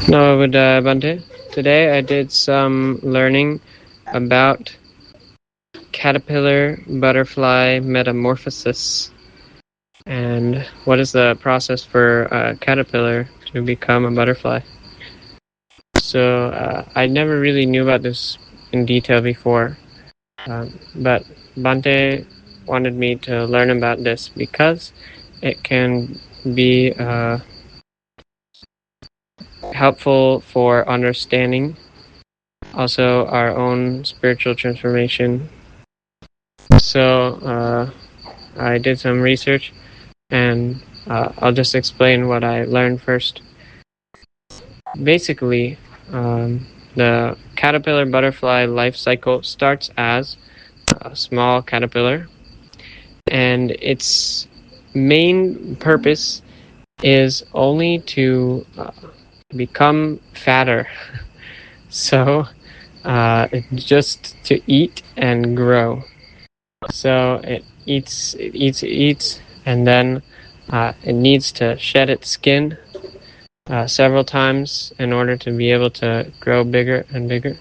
No, but Bhante, today I did some learning about caterpillar butterfly metamorphosis and what is the process for a caterpillar to become a butterfly. So I never really knew about this in detail before, but Bhante wanted me to learn about this because it can be helpful for understanding also our own spiritual transformation. So I did some research and I'll just explain what I learned first. Basically, the caterpillar butterfly life cycle starts as a small caterpillar, and its main purpose is only to become fatter. So just to eat and grow. So it eats, and then it needs to shed its skin several times in order to be able to grow bigger and bigger.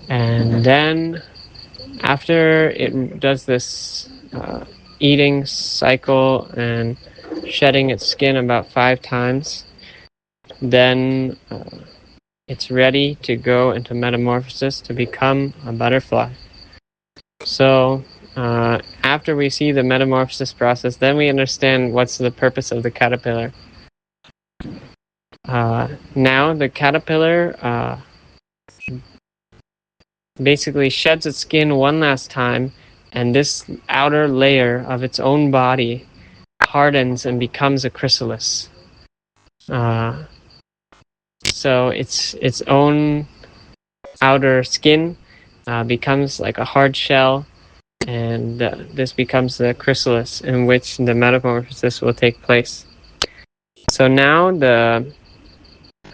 And then after it does this eating cycle and shedding its skin about 5 times, then it's ready to go into metamorphosis to become a butterfly. So after we see the metamorphosis process, then we understand what's the purpose of the caterpillar. Now the caterpillar basically sheds its skin one last time, and this outer layer of its own body hardens and becomes a chrysalis. So its own outer skin becomes like a hard shell, and this becomes the chrysalis in which the metamorphosis will take place. So now the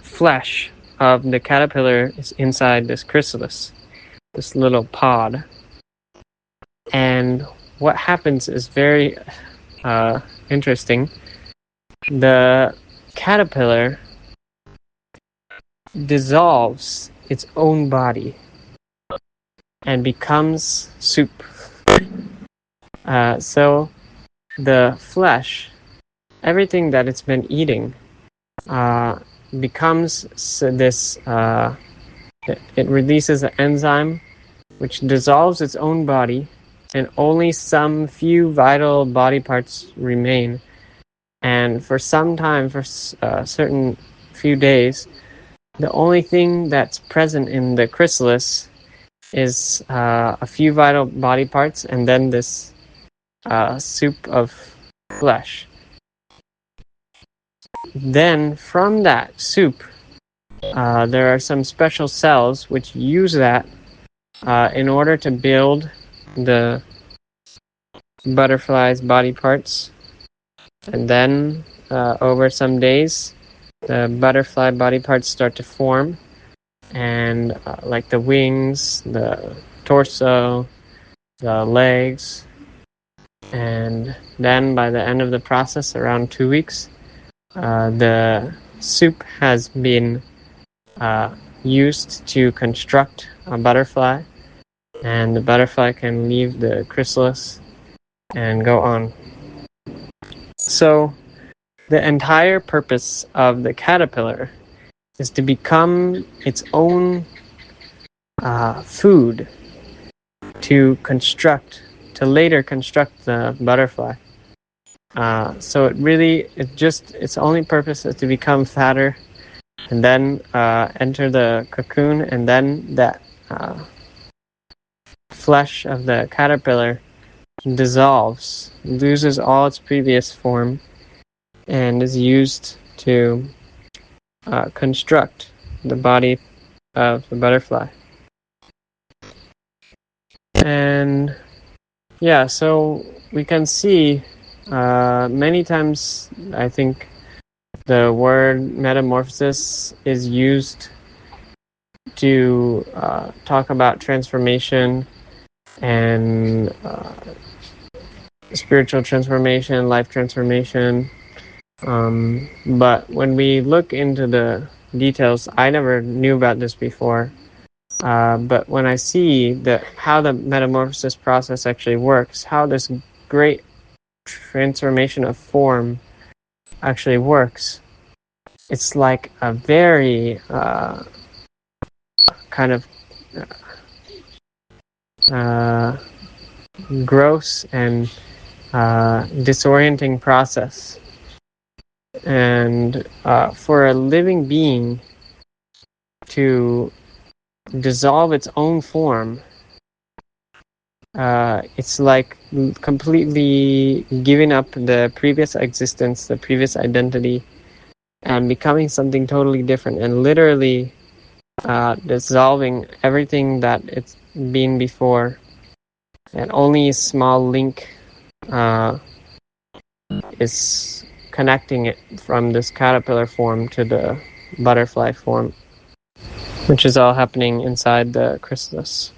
flesh of the caterpillar is inside this chrysalis, this little pod. And what happens is very interesting. The caterpillar dissolves its own body and becomes soup. So the flesh, everything that it's been eating, becomes this, it releases an enzyme which dissolves its own body, and only some few vital body parts remain. And for some time, for a certain few days, the only thing that's present in the chrysalis is a few vital body parts, and then this soup of flesh. Then from that soup, there are some special cells which use that in order to build the butterfly's body parts. And then over some days, the butterfly body parts start to form, and like the wings, the torso, the legs, and then by the end of the process, around 2 weeks, the soup has been used to construct a butterfly, and the butterfly can leave the chrysalis and go on. So the entire purpose of the caterpillar is to become its own food to later construct the butterfly. So its only purpose is to become fatter, and then enter the cocoon, and then that flesh of the caterpillar dissolves, loses all its previous form, and is used to construct the body of the butterfly. And yeah, so we can see many times, I think, the word metamorphosis is used to talk about transformation and spiritual transformation, life transformation. But when we look into the details, I never knew about this before. But when I see how the metamorphosis process actually works, how this great transformation of form actually works, it's like a very kind of gross and disorienting process. And for a living being to dissolve its own form, it's like completely giving up the previous existence, the previous identity, and becoming something totally different, and literally dissolving everything that it's been before, and only a small link is connecting it from this caterpillar form to the butterfly form, which is all happening inside the chrysalis.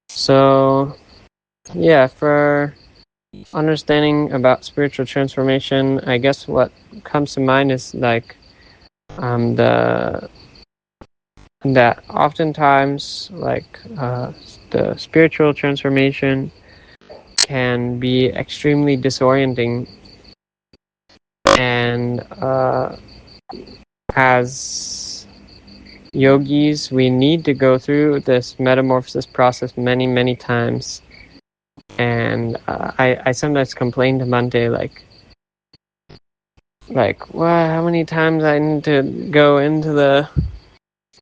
So yeah, for understanding about spiritual transformation, I guess what comes to mind is like that oftentimes like the spiritual transformation can be extremely disorienting, and as yogis we need to go through this metamorphosis process many times. And I sometimes complain to Bhante like, well, how many times I need to go into the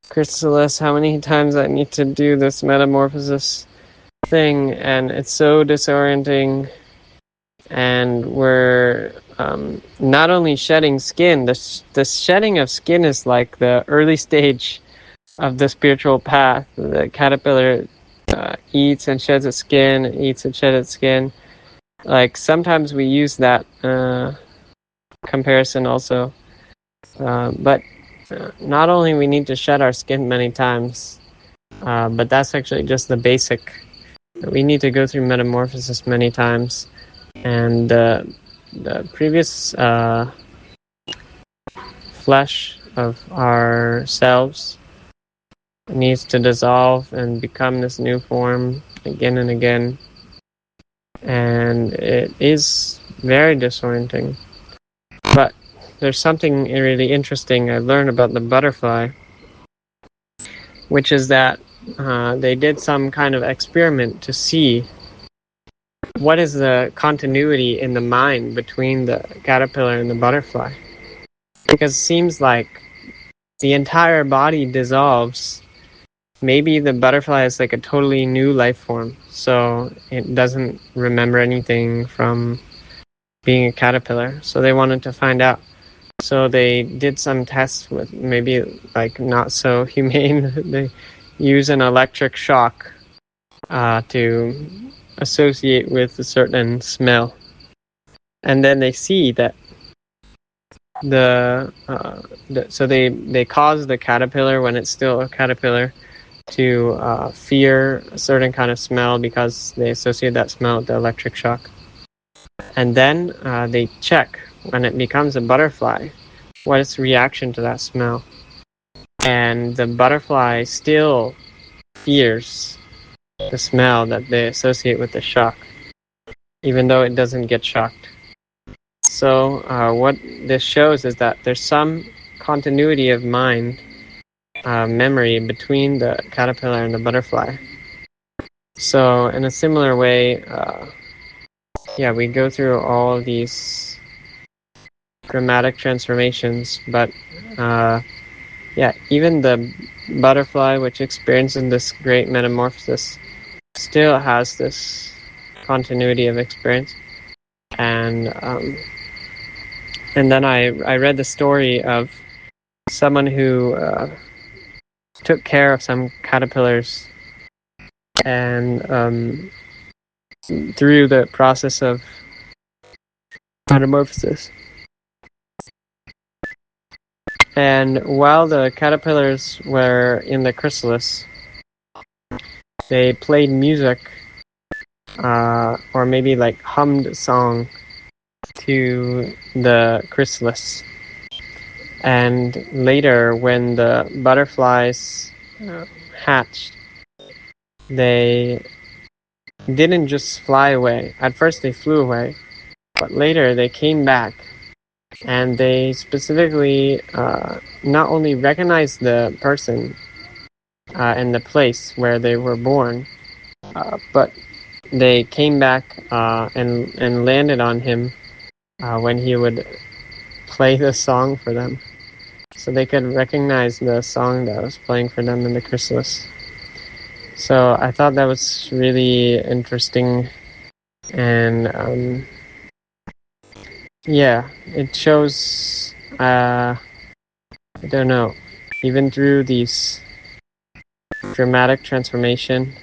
chrysalis, how many times I need to do this metamorphosis thing, and it's so disorienting. And we're not only shedding skin, the shedding of skin is like the early stage of the spiritual path. The caterpillar eats and sheds its skin, eats and sheds its skin. Like sometimes we use that comparison also. But not only we need to shed our skin many times, but that's actually just the basic. We need to go through metamorphosis many times. And the previous flesh of ourselves needs to dissolve and become this new form again and again. And it is very disorienting. But there's something really interesting I learned about the butterfly, which is that they did some kind of experiment to see what is the continuity in the mind between the caterpillar and the butterfly. Because it seems like the entire body dissolves. Maybe the butterfly is like a totally new life form, so it doesn't remember anything from being a caterpillar. So they wanted to find out. So they did some tests with maybe like not so humane. They use an electric shock to associate with a certain smell, and then they see that so they cause the caterpillar, when it's still a caterpillar, to fear a certain kind of smell because they associate that smell with the electric shock. And then they check when it becomes a butterfly, what is the reaction to that smell. And the butterfly still fears the smell that they associate with the shock, even though it doesn't get shocked. So what this shows is that there's some continuity of mind, memory between the caterpillar and the butterfly. So in a similar way, we go through all of these dramatic transformations, but even the butterfly, which experiences this great metamorphosis, still has this continuity of experience. And then I read the story of someone who took care of some caterpillars, and through the process of metamorphosis. And while the caterpillars were in the chrysalis, they played music, or maybe like hummed a song to the chrysalis. And later, when the butterflies hatched, they didn't just fly away. At first they flew away, but later they came back, and they specifically not only recognized the person and the place where they were born, but they came back and landed on him when he would play the song for them. So they could recognize the song that was playing for them in the chrysalis. So I thought that was really interesting, and yeah, it shows, I don't know, even through these dramatic transformation,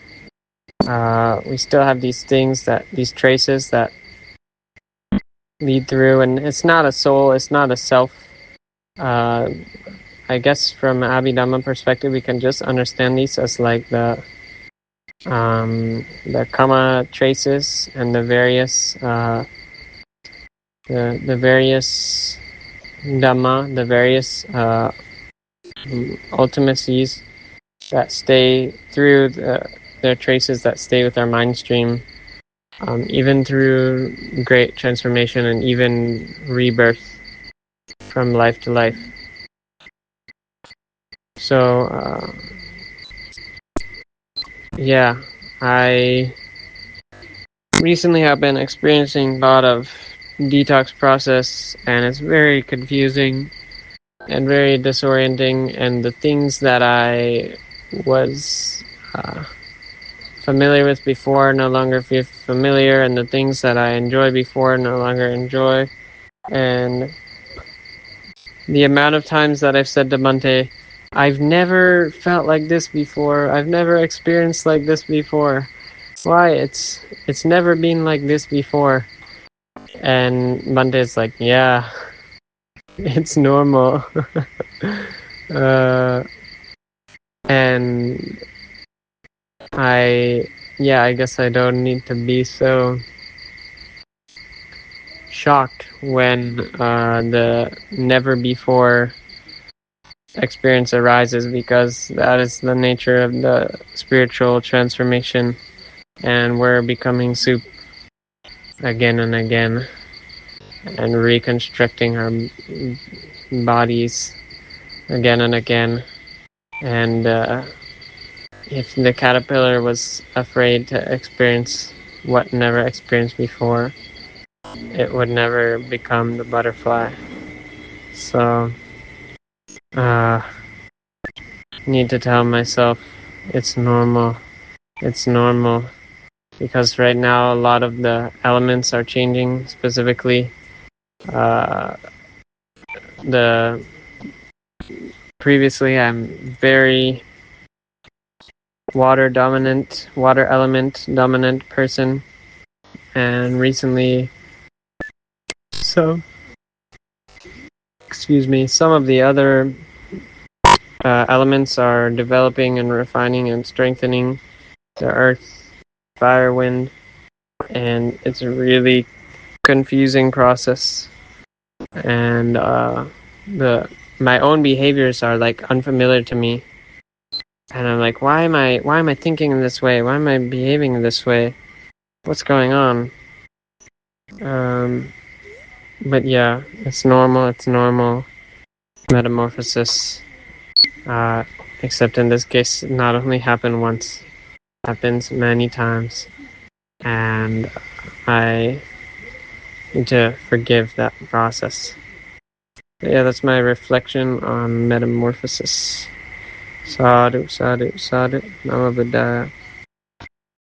we still have these things, these traces that lead through, and it's not a soul, it's not a self. I guess from an Abhidhamma perspective, we can just understand these as like the karma traces and the various the various Dhamma, the various ultimacies that stay through the traces that stay with our mind stream, even through great transformation and even rebirth from life to life. So yeah, I recently have been experiencing a lot of detox process, and it's very confusing and very disorienting, and the things that I was familiar with before no longer feel familiar, and the things that I enjoyed before no longer enjoy. And the amount of times that I've said to Bhante, I've never felt like this before, I've never experienced like this before. Why? It's never been like this before. And Bhante's like, yeah, it's normal. And I guess I don't need to be so shocked when the never before experience arises, because that is the nature of the spiritual transformation, and we're becoming soup again and again, and reconstructing our bodies again and again. And if the caterpillar was afraid to experience what never experienced before, it would never become the butterfly. So need to tell myself it's normal, because right now a lot of the elements are changing. Specifically, previously I'm very water element dominant person, and recently some of the other elements are developing and refining and strengthening the earth, fire, wind, and it's a really confusing process. And my own behaviors are like unfamiliar to me, and I'm like, why am I thinking in this way? Why am I behaving in this way? What's going on? But yeah, it's normal metamorphosis. Except in this case, it not only happened once, happens many times, and I need to forgive that process. But yeah, that's my reflection on metamorphosis. Sadhu, sadhu, sadhu. Nama Buddhaya.